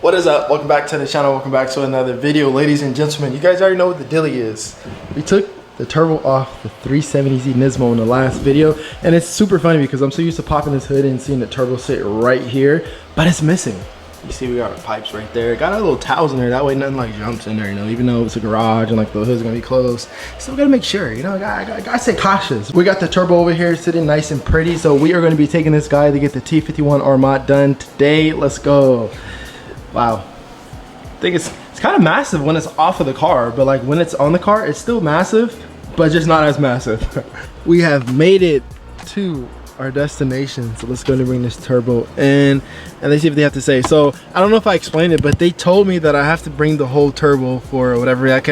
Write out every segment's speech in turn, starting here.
What is up? Welcome back to the channel. Welcome back to another video, ladies and gentlemen. You guys already know what the dilly is. We took the turbo off the 370Z Nismo in the last video, and it's super funny because I'm so used to popping this hood and seeing the turbo sit right here, but it's missing. You see we got our pipes right there. Got our little towels in there, that way nothing like jumps in there, you know, even though it's a garage and like the hood's gonna be closed. Still gotta make sure, you know, I gotta stay cautious. We got the turbo over here sitting nice and pretty, so we are gonna be taking this guy to get the T51R Mod done today. Let's go. Wow. I think it's kind of massive when it's off of the car, but like when it's on the car, it's still massive, but just not as massive. We have made it to our destination, so let's go and bring this turbo in and let's see what they have to say. So I don't know if I explained it, but they told me that I have to bring the whole turbo for whatever. I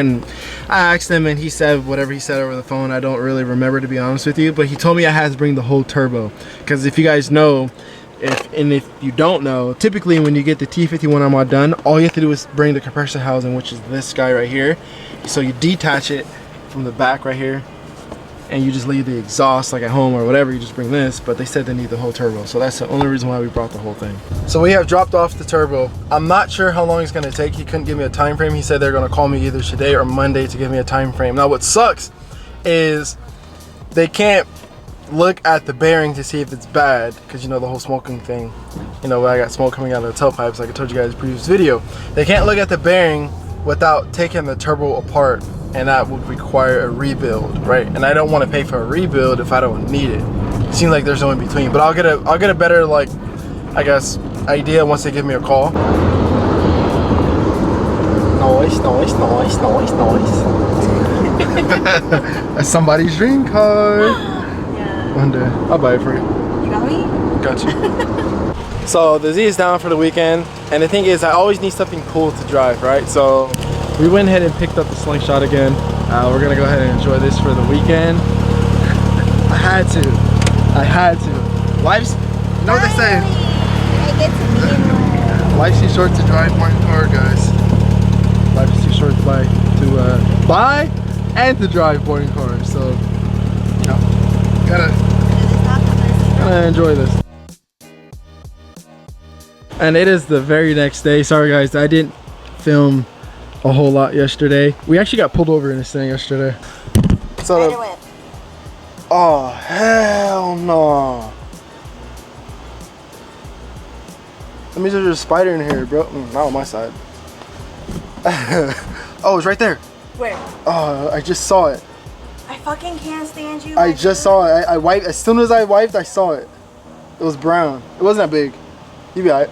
asked him and he said whatever he said over the phone. I don't really remember, to be honest with you, but he told me I had to bring the whole turbo because if you guys know, if you don't know, typically when you get the T51R Mod done, all you have to do is bring the compressor housing, which is this guy right here. So you detach it from the back right here and you just leave the exhaust like at home or whatever, you just bring this, but they said they need the whole turbo, so that's the only reason why we brought the whole thing. So we have dropped off the turbo. I'm not sure how long it's gonna take. He couldn't give me a time frame. He said they're gonna call me either today or Monday to give me a time frame. Now what sucks is they can't look at the bearing to see if it's bad, because you know the whole smoking thing, you know, I got smoke coming out of the tailpipes like I told you guys in the previous video. They can't look at the bearing without taking the turbo apart, and that would require a rebuild, right? And I don't want to pay for a rebuild if I don't need it. It seems like there's no in between, but I'll get a better, like, I guess, idea once they give me a call. Noise. That's somebody's dream car. Yeah. One day I'll buy it for you. You got me? Got you. So the Z is down for the weekend, and the thing is I always need something cool to drive, right? So we went ahead and picked up the Slingshot again. We're gonna go ahead and enjoy this for the weekend. I had to. Life's, you know what they say? I get to be in one. Life's too short to drive one car, guys. Life's too short to buy and to drive boring cars. So, you know, gotta enjoy this. And it is the very next day. Sorry guys, I didn't film a whole lot yesterday. We actually got pulled over in this thing yesterday. So oh hell no. That means there's a spider in here, bro. Not on my side. Oh, it's right there. Where? Oh, I just saw it. I fucking can't stand you. I just saw it. I wiped. As soon as I wiped, I saw it. It was brown. It wasn't that big. You be alright.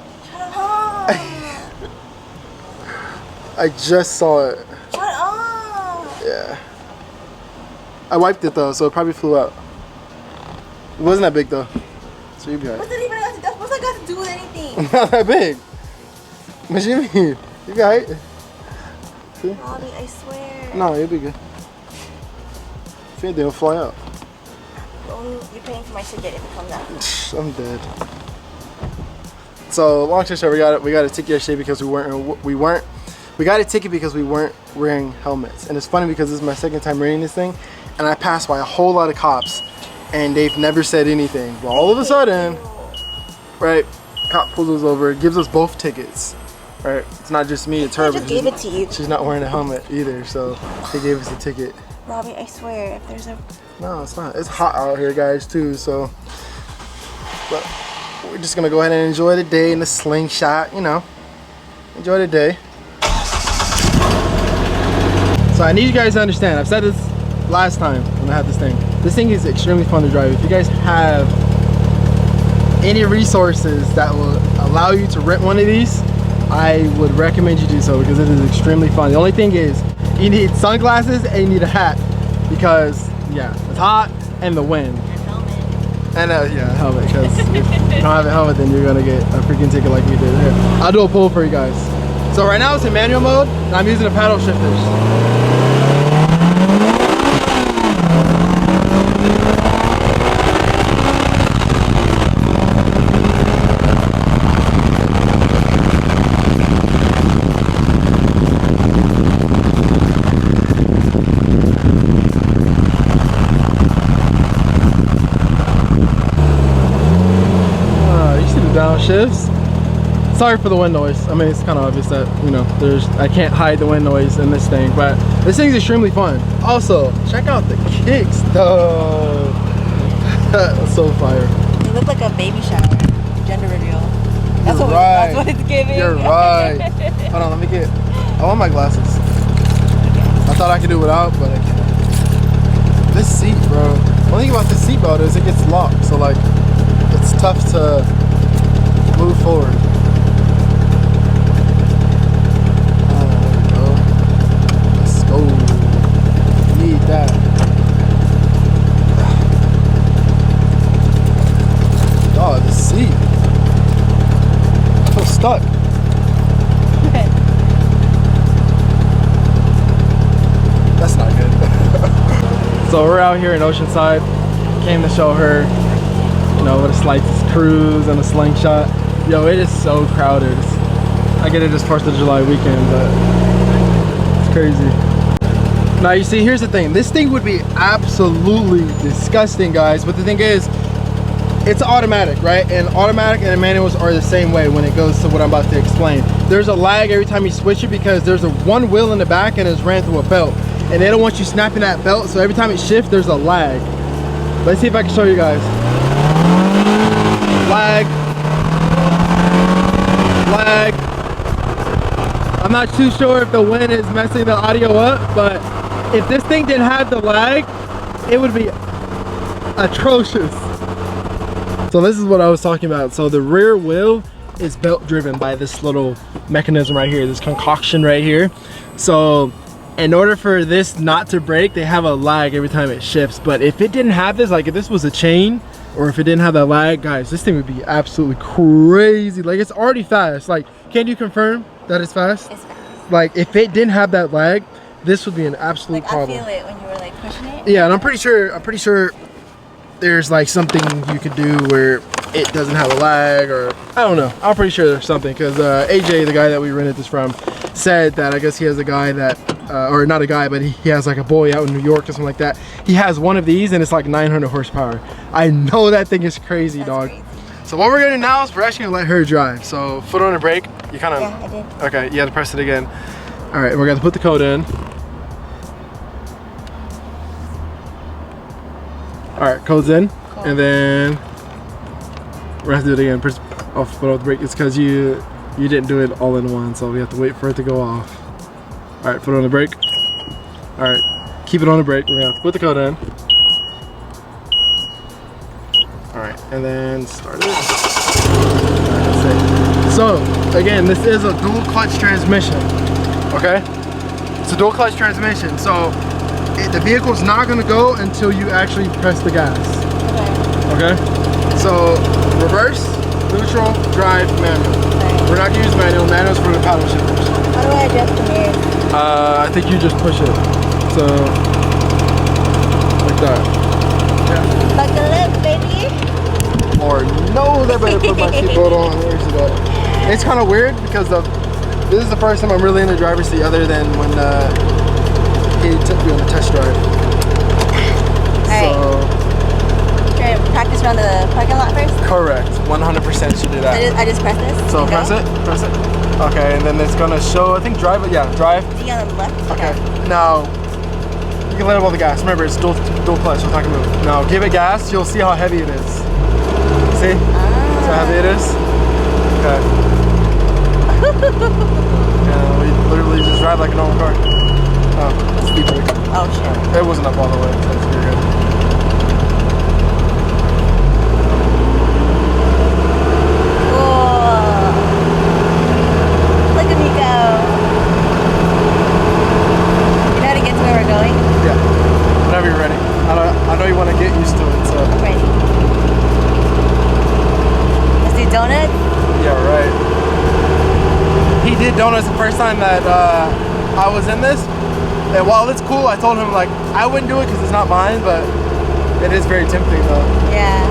I just saw it. Shut up. Yeah. I wiped it though, so it probably flew out. It wasn't that big though. So you'll be alright. What's that got to do with anything? Not that big. What do you mean? You be alright. See? Bobby, I swear. No, you'll be good. If anything, it'll fly out. Only you're paying for my ticket if it comes out. I'm dead. So long story short, we got a ticket yesterday because we got a ticket because we weren't wearing helmets. And it's funny because this is my second time reading this thing, and I passed by a whole lot of cops and they've never said anything. But all of a sudden, right, cop pulls us over, gives us both tickets. Right, it's not just me, it's her. I just gave it to you. She's not wearing a helmet either, so they gave us a ticket. Robbie, I swear, if there's a... No, it's not. It's hot out here, guys, too, so... But we're just gonna go ahead and enjoy the day in the Slingshot, you know. Enjoy the day. So I need you guys to understand, I've said this last time when I had this thing. This thing is extremely fun to drive. If you guys have any resources that will allow you to rent one of these, I would recommend you do so because it is extremely fun. The only thing is you need sunglasses and you need a hat because yeah, it's hot and the wind. And helmet. And yeah, a helmet, because if you don't have a helmet then you're gonna get a freaking ticket like we did. Here, I'll do a pull for you guys. So right now it's in manual mode and I'm using the paddle shifters. Downshifts. Sorry for the wind noise. I mean, it's kind of obvious that, you know, I can't hide the wind noise in this thing, but this thing's extremely fun. Also, check out the kicks, though. That's so fire. They look like a baby shower, gender reveal. That's Right. That's what it's giving. You're right. Hold on, let me get. I want my glasses. I thought I could do without, but I can't. This seat, bro. One thing about this seatbelt is it gets locked, so like it's tough to move forward. That. Oh, the seat. I feel stuck. That's not good. So we're out here in Oceanside. Came to show her, you know, what it's like to cruise and a slingshot. Yo, it is so crowded. I get it this 4th of July weekend, but it's crazy. Now you see, here's the thing. This thing would be absolutely disgusting, guys. But the thing is, it's automatic, right? And automatic and manuals are the same way when it goes to what I'm about to explain. There's a lag every time you switch it because there's one wheel in the back and it's ran through a belt. And they don't want you snapping that belt, so every time it shifts, there's a lag. Let's see if I can show you guys. Lag. Lag. I'm not too sure if the wind is messing the audio up, but if this thing didn't have the lag, it would be atrocious. So this is what I was talking about. So the rear wheel is belt driven by this little mechanism right here, this concoction right here. So in order for this not to break, they have a lag every time it shifts. But if it didn't have this, like if this was a chain, or if it didn't have that lag, guys, this thing would be absolutely crazy. Like, it's already fast. Like, can you confirm that it's fast? It's fast. Like, if it didn't have that lag, this would be an absolute problem. I feel it when you were like pushing it. Yeah, and I'm pretty sure there's like something you could do where it doesn't have a lag, or I don't know. I'm pretty sure there's something, because AJ, the guy that we rented this from, said that I guess he has a guy that, or not a guy, but he has like a boy out in New York or something like that. He has one of these and it's like 900 horsepower. I know that thing is crazy, dog. Crazy. So what we're gonna do now is we're actually gonna let her drive. So foot on the brake. You kind of. Yeah, I did. Okay, you have to press it again. All right, we're gonna put the code in. All right, code's in, cool. And then we're gonna have to do it again. Press off, foot off the brake. It's because you didn't do it all in one, so we have to wait for it to go off. All right, foot on the brake. All right, keep it on the brake. We're gonna have to put the code in. All right, and then start it. So again, this is a dual clutch transmission. Okay, it's a dual clutch transmission. So the vehicle's not gonna go until you actually press the gas. Okay. So reverse, neutral, drive, manual. Okay. We're not gonna use manual. Manual's for the paddle shifters. How do I adjust the mirrors? I think you just push it. So like that. Yeah. Buckle up, baby. Or no, they better put my seatbelt on. Where's it at? It's kind of weird because this is the first time I'm really in the driver's seat, other than when he took me on the test drive. Alright. Practice around the parking lot first? Correct. 100% should do that. I just press this? So press it. Okay, and then it's gonna show, I think drive it, yeah, drive. Is he on the left? Okay. Now, you can let it on the gas. Remember, it's dual clutch, so it's not gonna move. Now, give it gas, you'll see how heavy it is. See? See how heavy it is? Okay. Yeah, we literally just drive like a normal car. Oh, speed brake. Oh, shit. It wasn't up all the way, so it's pretty good. I know you want to get used to it, so. I'm ready. Let's do donuts? Yeah, right. He did donuts the first time that I was in this. And while it's cool, I told him, like, I wouldn't do it because it's not mine, but it is very tempting, though. Yeah.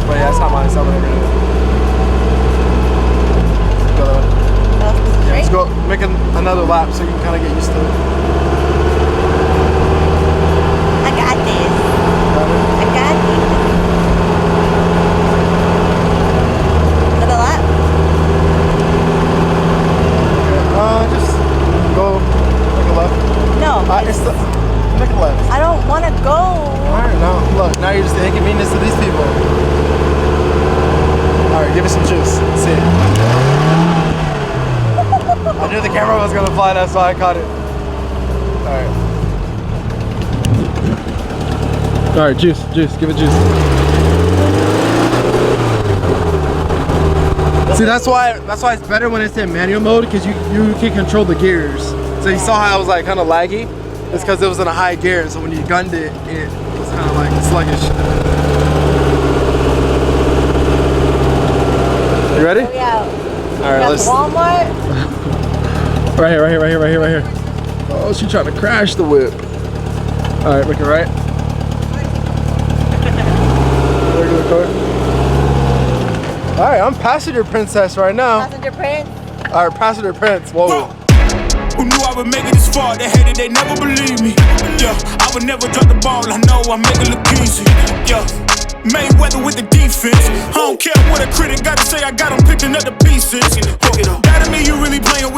But yeah, it's not mine, so I'm gonna do it. Let's go make another lap so you can kind of get used to it. I got this. I got this. The camera was gonna fly, that's why I caught it. All right, juice, give it juice. See, that's why it's better when it's in manual mode, because you can control the gears. So you saw how it was like kind of laggy? It's because it was in a high gear, so when you gunned it, it was kind of like sluggish. You ready? Oh, yeah. All right, let's. Walmart. Right here. Oh, she's trying to crash the whip. All right, look it right. Regular car. All right, I'm passenger princess right now. Passenger prince. All right, passenger prince. Whoa. Who knew I would make it this far? They hated, they never believe me. Yeah, I would never drop the ball. I know I make it look easy. Yeah, Mayweather with the defense. I don't care what a critic got to say. I got them picking up the pieces. That to me, you really playing with